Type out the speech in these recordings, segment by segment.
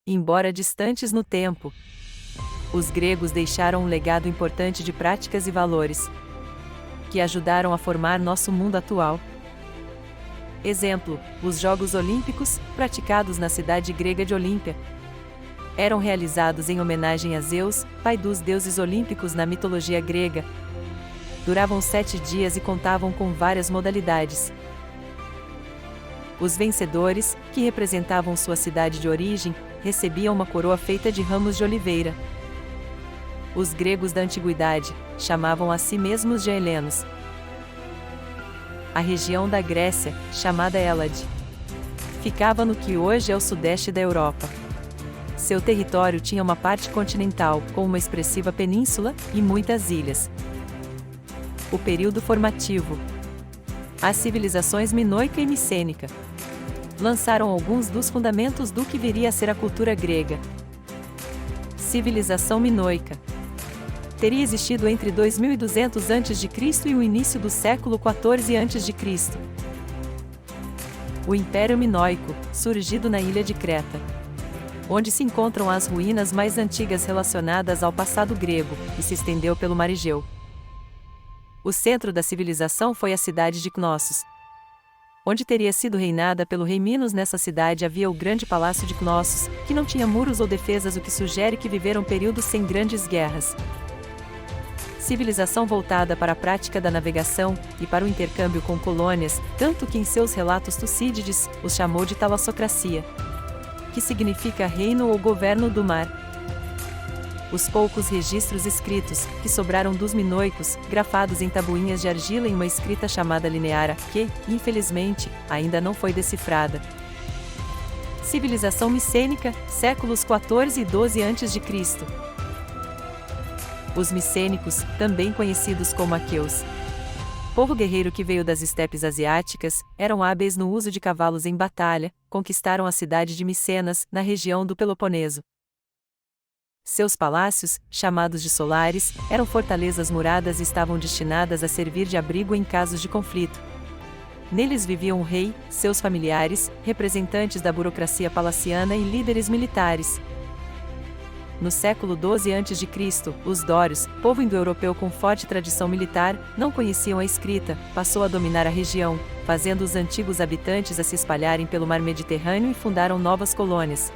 Embora distantes no tempo, os gregos deixaram um legado importante de práticas e valores que ajudaram a formar nosso mundo atual. Exemplo: os Jogos Olímpicos, praticados na cidade grega de Olímpia, eram realizados em homenagem a Zeus, pai dos deuses olímpicos na mitologia grega. Duravam 7 dias e contavam com várias modalidades. Os vencedores, que representavam sua cidade de origem, recebiam uma coroa feita de ramos de oliveira. Os gregos da antiguidade chamavam a si mesmos de helenos. A região da Grécia, chamada Hélade, ficava no que hoje é o sudeste da Europa. Seu território tinha uma parte continental, com uma expressiva península, e muitas ilhas. O período formativo. As civilizações minoica e micênica lançaram alguns dos fundamentos do que viria a ser a cultura grega. Civilização minoica teria existido entre 2200 a.C. e o início do século XIV a.C. O Império Minoico, surgido na ilha de Creta, onde se encontram as ruínas mais antigas relacionadas ao passado grego, e se estendeu pelo Mar Egeu. O centro da civilização foi a cidade de Cnossos, onde teria sido reinada pelo rei Minos. Nessa cidade havia o grande palácio de Cnossos, que não tinha muros ou defesas, o que sugere que viveram períodos sem grandes guerras. Civilização voltada para a prática da navegação e para o intercâmbio com colônias, tanto que em seus relatos Tucídides os chamou de talassocracia, que significa reino ou governo do mar. Os poucos registros escritos, que sobraram dos minoicos, grafados em tabuinhas de argila em uma escrita chamada lineara, que, infelizmente, ainda não foi decifrada. Civilização micênica, séculos 14 e 12 a.C. Os micênicos, também conhecidos como aqueus, povo guerreiro que veio das estepes asiáticas, eram hábeis no uso de cavalos em batalha, conquistaram a cidade de Micenas, na região do Peloponeso. Seus palácios, chamados de solares, eram fortalezas muradas e estavam destinadas a servir de abrigo em casos de conflito. Neles viviam o rei, seus familiares, representantes da burocracia palaciana e líderes militares. No século XII a.C., os dórios, povo indo-europeu com forte tradição militar, não conheciam a escrita, passou a dominar a região, fazendo os antigos habitantes a se espalharem pelo mar Mediterrâneo e fundaram novas colônias.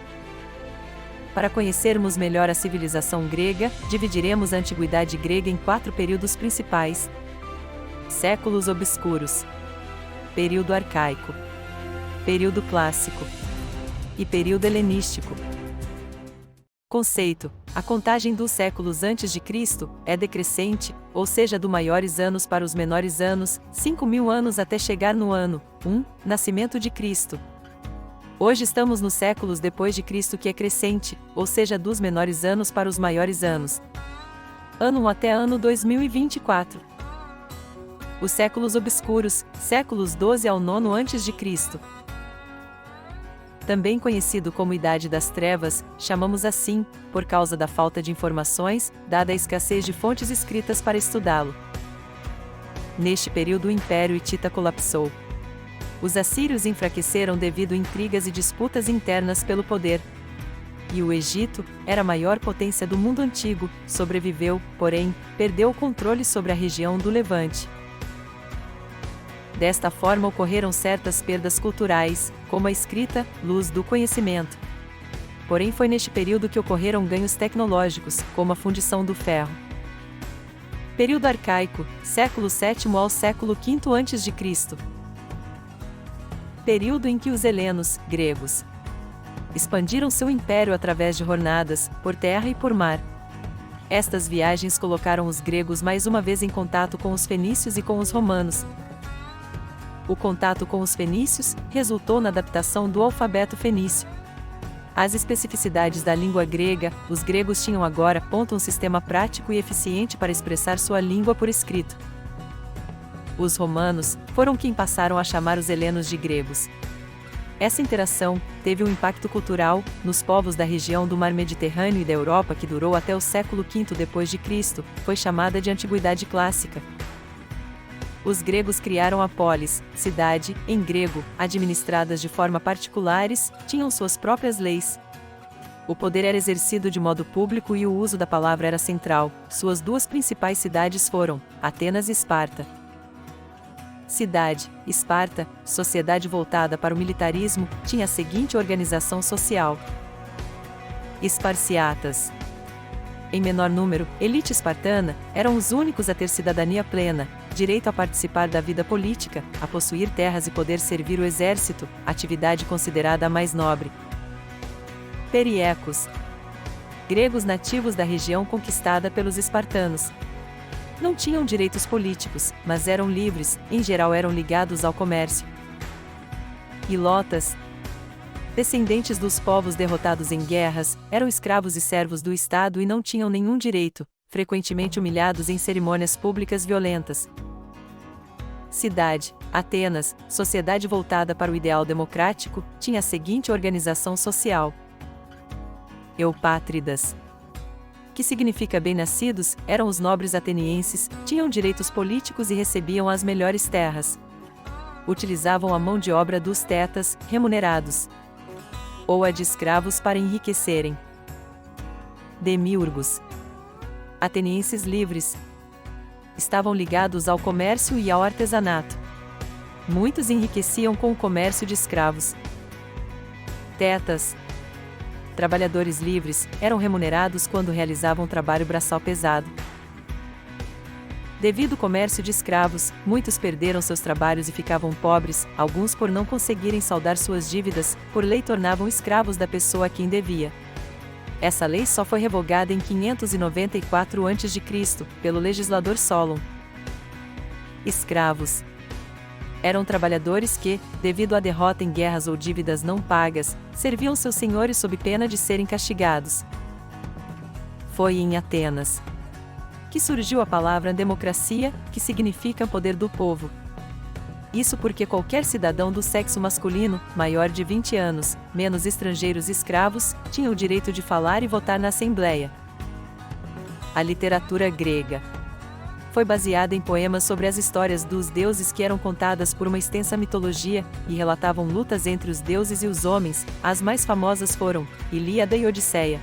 Para conhecermos melhor a civilização grega, dividiremos a antiguidade grega em 4 períodos principais: séculos obscuros, período arcaico, período clássico e período helenístico. Conceito: a contagem dos séculos antes de Cristo é decrescente, ou seja, do maiores anos para os menores anos, 5.000 anos até chegar no ano 1, nascimento de Cristo. Hoje estamos nos séculos depois de Cristo, que é crescente, ou seja, dos menores anos para os maiores anos. Ano 1 até ano 2024. Os séculos obscuros, séculos 12 ao 9 a.C. Também conhecido como Idade das Trevas, chamamos assim, por causa da falta de informações, dada a escassez de fontes escritas para estudá-lo. Neste período o Império Hitita colapsou. Os assírios enfraqueceram devido a intrigas e disputas internas pelo poder. E o Egito, era a maior potência do mundo antigo, sobreviveu, porém, perdeu o controle sobre a região do Levante. Desta forma ocorreram certas perdas culturais, como a escrita, luz do conhecimento. Porém foi neste período que ocorreram ganhos tecnológicos, como a fundição do ferro. Período arcaico, século VII ao século V a.C. Período em que os helenos, gregos, expandiram seu império através de jornadas, por terra e por mar. Estas viagens colocaram os gregos mais uma vez em contato com os fenícios e com os romanos. O contato com os fenícios resultou na adaptação do alfabeto fenício. As especificidades da língua grega, os gregos tinham agora um sistema prático e eficiente para expressar sua língua por escrito. Os romanos foram quem passaram a chamar os helenos de gregos. Essa interação teve um impacto cultural nos povos da região do Mar Mediterrâneo e da Europa que durou até o século V d.C., foi chamada de Antiguidade Clássica. Os gregos criaram a polis, cidade, em grego, administradas de forma particulares, tinham suas próprias leis. O poder era exercido de modo público e o uso da palavra era central. Suas duas principais cidades foram Atenas e Esparta. Cidade: Esparta, sociedade voltada para o militarismo, tinha a seguinte organização social. Esparciatas. Em menor número, elite espartana, eram os únicos a ter cidadania plena, direito a participar da vida política, a possuir terras e poder servir o exército, atividade considerada a mais nobre. Periecos. Gregos nativos da região conquistada pelos espartanos. Não tinham direitos políticos, mas eram livres, em geral eram ligados ao comércio. Ilotas. Descendentes dos povos derrotados em guerras, eram escravos e servos do Estado e não tinham nenhum direito, frequentemente humilhados em cerimônias públicas violentas. Cidade: Atenas, sociedade voltada para o ideal democrático, tinha a seguinte organização social. Eupátridas. Que significa bem-nascidos, eram os nobres atenienses, tinham direitos políticos e recebiam as melhores terras. Utilizavam a mão de obra dos tetas, remunerados, ou a de escravos para enriquecerem. Demiurgos. Atenienses livres. Estavam ligados ao comércio e ao artesanato. Muitos enriqueciam com o comércio de escravos. Tetas. Trabalhadores livres, eram remunerados quando realizavam trabalho braçal pesado. Devido ao comércio de escravos, muitos perderam seus trabalhos e ficavam pobres, alguns por não conseguirem saldar suas dívidas, por lei tornavam escravos da pessoa a quem devia. Essa lei só foi revogada em 594 a.C., pelo legislador Solon. Escravos. Eram trabalhadores que, devido à derrota em guerras ou dívidas não pagas, serviam seus senhores sob pena de serem castigados. Foi em Atenas que surgiu a palavra democracia, que significa poder do povo. Isso porque qualquer cidadão do sexo masculino, maior de 20 anos, menos estrangeiros e escravos, tinha o direito de falar e votar na Assembleia. A literatura grega foi baseada em poemas sobre as histórias dos deuses que eram contadas por uma extensa mitologia, e relatavam lutas entre os deuses e os homens. As mais famosas foram Ilíada e Odisseia,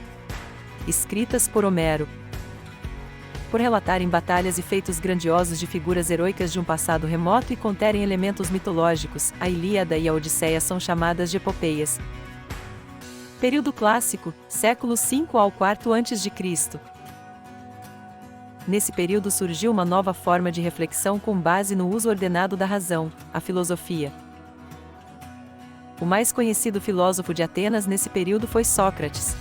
escritas por Homero. Por relatarem batalhas e feitos grandiosos de figuras heroicas de um passado remoto e conterem elementos mitológicos, a Ilíada e a Odisseia são chamadas de epopeias. Período clássico, século V ao IV a.C. Nesse período surgiu uma nova forma de reflexão com base no uso ordenado da razão, a filosofia. O mais conhecido filósofo de Atenas nesse período foi Sócrates,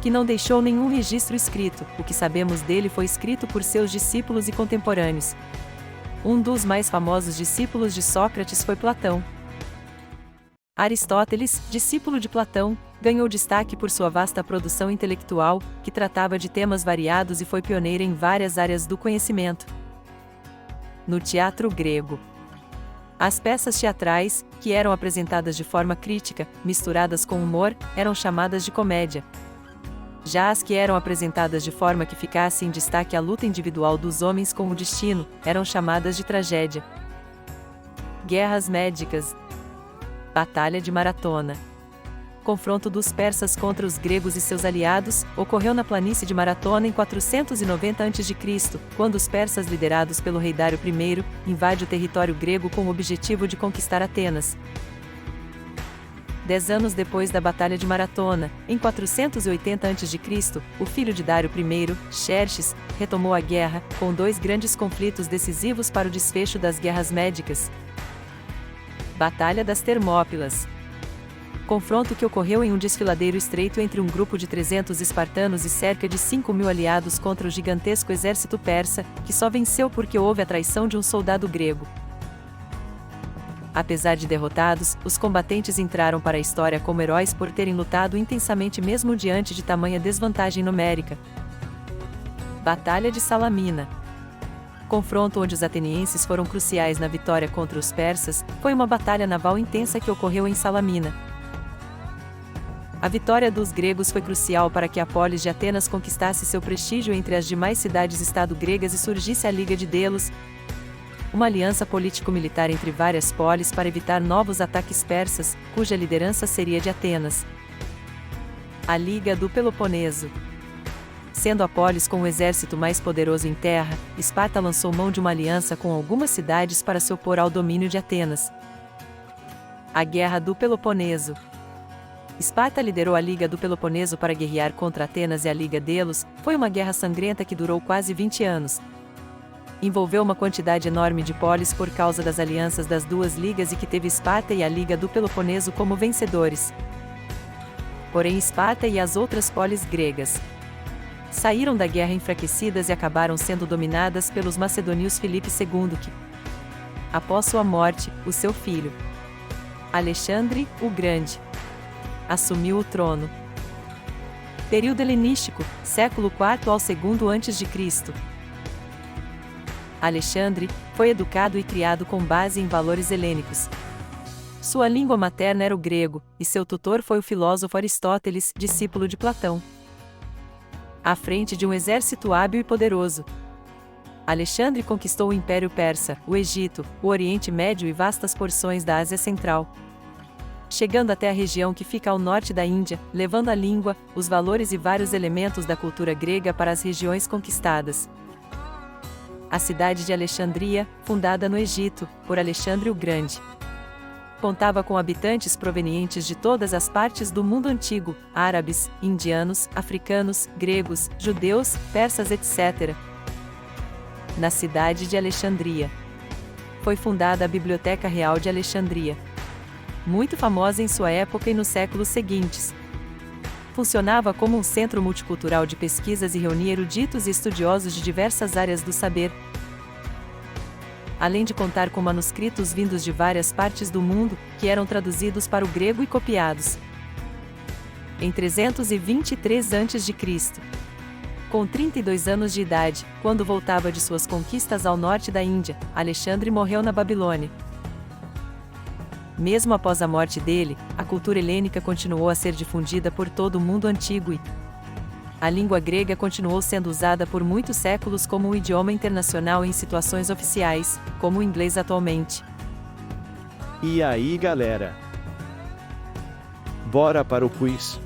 que não deixou nenhum registro escrito. O que sabemos dele foi escrito por seus discípulos e contemporâneos. Um dos mais famosos discípulos de Sócrates foi Platão. Aristóteles, discípulo de Platão, ganhou destaque por sua vasta produção intelectual, que tratava de temas variados e foi pioneiro em várias áreas do conhecimento. No teatro grego, as peças teatrais, que eram apresentadas de forma crítica, misturadas com humor, eram chamadas de comédia. Já as que eram apresentadas de forma que ficasse em destaque a luta individual dos homens com o destino, eram chamadas de tragédia. Guerras médicas. Batalha de Maratona. Confronto dos persas contra os gregos e seus aliados, ocorreu na planície de Maratona em 490 a.C., quando os persas liderados pelo rei Dário I, invadem o território grego com o objetivo de conquistar Atenas. 10 anos depois da Batalha de Maratona, em 480 a.C., o filho de Dário I, Xerxes, retomou a guerra, com dois grandes conflitos decisivos para o desfecho das guerras médicas. Batalha das Termópilas. Confronto que ocorreu em um desfiladeiro estreito entre um grupo de 300 espartanos e cerca de 5.000 aliados contra o gigantesco exército persa, que só venceu porque houve a traição de um soldado grego. Apesar de derrotados, os combatentes entraram para a história como heróis por terem lutado intensamente mesmo diante de tamanha desvantagem numérica. Batalha de Salamina. Confronto onde os atenienses foram cruciais na vitória contra os persas, foi uma batalha naval intensa que ocorreu em Salamina. A vitória dos gregos foi crucial para que a polis de Atenas conquistasse seu prestígio entre as demais cidades-estado gregas e surgisse a Liga de Delos, uma aliança político-militar entre várias polis para evitar novos ataques persas, cuja liderança seria de Atenas. A Liga do Peloponeso. Sendo a polis com o exército mais poderoso em terra, Esparta lançou mão de uma aliança com algumas cidades para se opor ao domínio de Atenas. A Guerra do Peloponeso. Esparta liderou a Liga do Peloponeso para guerrear contra Atenas e a Liga Delos. Foi uma guerra sangrenta que durou quase 20 anos. Envolveu uma quantidade enorme de polis por causa das alianças das duas ligas e que teve Esparta e a Liga do Peloponeso como vencedores. Porém Esparta e as outras polis gregas saíram da guerra enfraquecidas e acabaram sendo dominadas pelos macedônios Filipe II, que, após sua morte, o seu filho, Alexandre, o Grande, assumiu o trono. Período helenístico, século IV ao II a.C. Alexandre foi educado e criado com base em valores helênicos. Sua língua materna era o grego, e seu tutor foi o filósofo Aristóteles, discípulo de Platão. À frente de um exército hábil e poderoso, Alexandre conquistou o Império Persa, o Egito, o Oriente Médio e vastas porções da Ásia Central, chegando até a região que fica ao norte da Índia, levando a língua, os valores e vários elementos da cultura grega para as regiões conquistadas. A cidade de Alexandria, fundada no Egito, por Alexandre o Grande, contava com habitantes provenientes de todas as partes do mundo antigo, árabes, indianos, africanos, gregos, judeus, persas, etc. Na cidade de Alexandria foi fundada a Biblioteca Real de Alexandria, muito famosa em sua época e nos séculos seguintes. Funcionava como um centro multicultural de pesquisas e reunia eruditos e estudiosos de diversas áreas do saber, além de contar com manuscritos vindos de várias partes do mundo, que eram traduzidos para o grego e copiados. Em 323 a.C., com 32 anos de idade, quando voltava de suas conquistas ao norte da Índia, Alexandre morreu na Babilônia. Mesmo após a morte dele, a cultura helênica continuou a ser difundida por todo o mundo antigo e a língua grega continuou sendo usada por muitos séculos como um idioma internacional em situações oficiais, como o inglês atualmente. E aí, galera? Bora para o quiz?